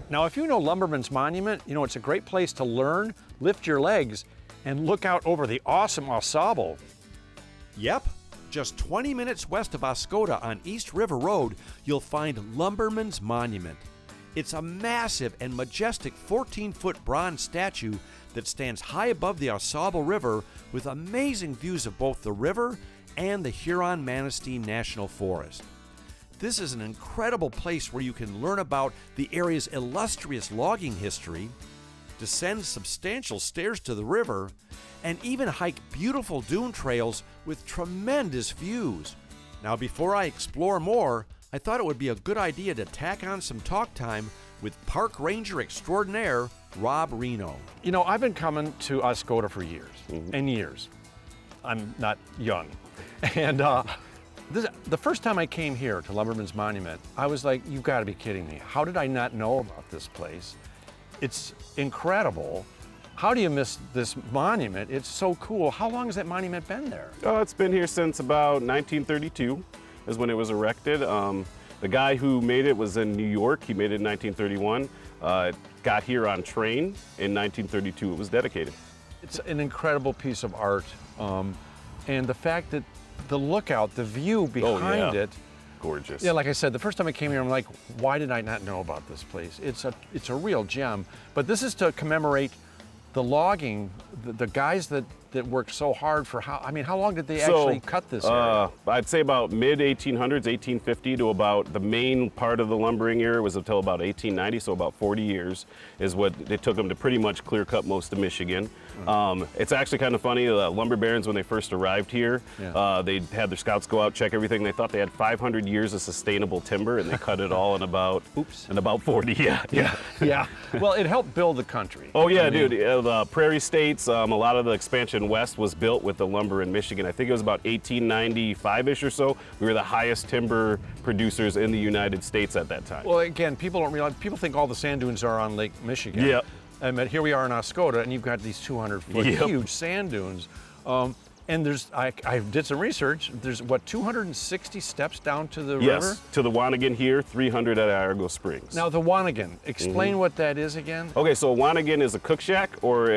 Now, if you know Lumberman's Monument, you know it's a great place to learn, lift your legs, and look out over the awesome AuSable. Yep, just 20 minutes west of Oscoda on East River Road, you'll find Lumberman's Monument. It's a massive and majestic 14-foot bronze statue that stands high above the AuSable River with amazing views of both the river and the Huron-Manistee National Forest. This is an incredible place where you can learn about the area's illustrious logging history, descend substantial stairs to the river, and even hike beautiful dune trails with tremendous views. Now, before I explore more, I thought it would be a good idea to tack on some talk time with Park Ranger Extraordinaire, Rob Reno. You know, I've been coming to Oscoda for years and years. I'm not young. And the first time I came here to Lumberman's Monument, I was like, you've got to be kidding me. How did I not know about this place? It's incredible. How do you miss this monument? It's so cool. How long has that monument been there? Oh, it's been here since about 1932 is when it was erected. The guy who made it was in New York. He made it in 1931. It got here on train in 1932. It was dedicated. It's an incredible piece of art. And the fact that the lookout, the view behind it. Gorgeous. Yeah, like I said, the first time I came here, I'm like, why did I not know about this place? It's a real gem. But this is to commemorate the logging, the guys that worked so hard for how long did they actually cut this area? I'd say about mid-1800s, 1850 to about the main part of the lumbering era was until about 1890, so about 40 years is what it took them to pretty much clear cut most of Michigan. It's actually kind of funny, the lumber barons, when they first arrived here, they had their scouts go out, check everything. They thought they had 500 years of sustainable timber, and they cut it all in about 40. Yeah. Well, it helped build the country. Oh yeah, dude. The prairie states, a lot of the expansion west was built with the lumber in Michigan. I think it was about 1895-ish or so. We were the highest timber producers in the United States at that time. Well, again, people don't realize, people think all the sand dunes are on Lake Michigan. Yeah. And here we are in Oscoda, and you've got these 200-foot huge sand dunes. And I did some research. There's, 260 steps down to the river? Yes, to the Wanagan here, 300 at Iargo Springs. Now, the Wanagan, explain what that is again. Okay, so a Wanagan is a cook shack, or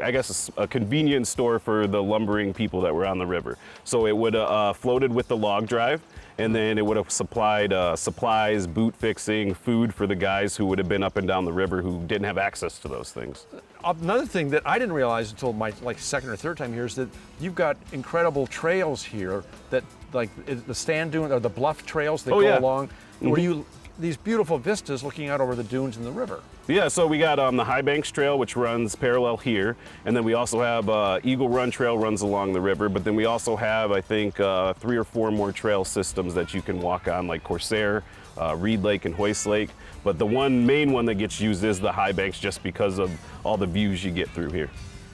I guess a convenience store for the lumbering people that were on the river. So it would have floated with the log drive, and then it would have supplied supplies, boot fixing, food for the guys who would have been up and down the river who didn't have access to those things. Another thing that I didn't realize until my second or third time here is that you've got incredible trails here that the sand dune or the bluff trails that go along where these beautiful vistas looking out over the dunes and the river. Yeah, so we got the High Banks Trail, which runs parallel here, and then we also have Eagle Run Trail runs along the river, but then we also have, I think, 3 or 4 more trail systems that you can walk on, like Corsair, Reed Lake, and Hoist Lake. But the main one that gets used is the High Banks just because of all the views you get through here.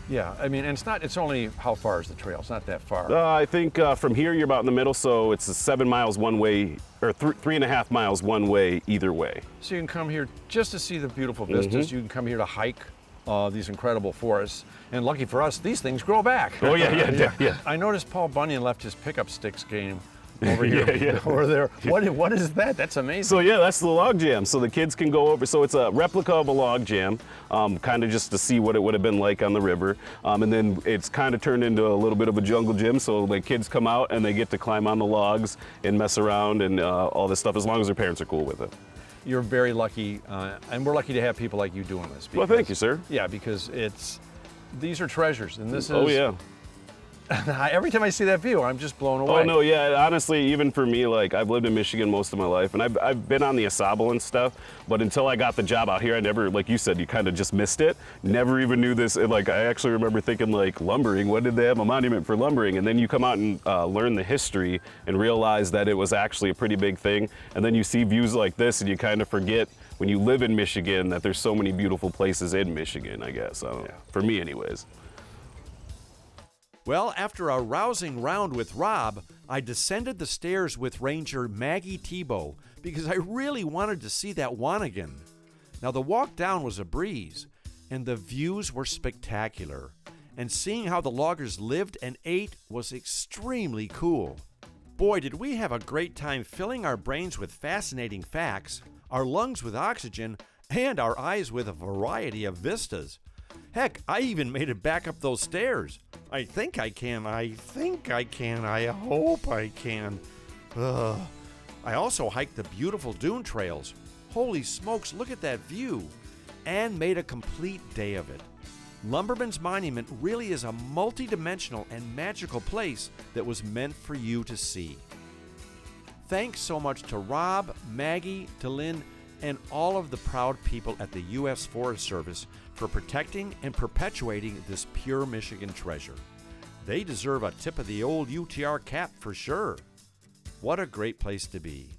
Yeah, I mean, and it's only, how far is the trail? It's not that far. I think from here you're about in the middle, so it's 7 miles one way, or 3.5 miles one way either way. So you can come here just to see the beautiful vistas. You can come here to hike these incredible forests. And lucky for us, these things grow back. Oh yeah. I noticed Paul Bunyan left his pickup sticks game over here, over there. What is that? That's amazing. So yeah, that's the log jam. So the kids can go over. So it's a replica of a log jam, kind of just to see what it would have been like on the river. And then it's kind of turned into a little bit of a jungle gym. So the kids come out and they get to climb on the logs and mess around and all this stuff, as long as their parents are cool with it. You're very lucky, and we're lucky to have people like you doing this. Well, thank you, sir. Yeah, because these are treasures, and this is. Oh yeah. Every time I see that view, I'm just blown away. Oh no, yeah. Honestly, even for me, like I've lived in Michigan most of my life, and I've been on the AuSable and stuff. But until I got the job out here, I never, like you said, you kind of just missed it. Never even knew this. Like I actually remember thinking, like, lumbering. What did they have a monument for lumbering? And then you come out and learn the history and realize that it was actually a pretty big thing. And then you see views like this, and you kind of forget when you live in Michigan that there's so many beautiful places in Michigan. I guess for me, anyways. Well, after a rousing round with Rob, I descended the stairs with Ranger Maggie Tebow because I really wanted to see that Wanagan. Now, the walk down was a breeze, and the views were spectacular, and seeing how the loggers lived and ate was extremely cool. Boy, did we have a great time filling our brains with fascinating facts, our lungs with oxygen, and our eyes with a variety of vistas. Heck, I even made it back up those stairs. I think I can. I hope I can. Ugh. I also hiked the beautiful dune trails. Holy smokes, look at that view. And made a complete day of it. Lumberman's Monument really is a multi-dimensional and magical place that was meant for you to see. Thanks so much to Rob, Maggie, Delyn, and all of the proud people at the U.S. Forest Service for protecting and perpetuating this pure Michigan treasure. They deserve a tip of the old UTR cap for sure. What a great place to be.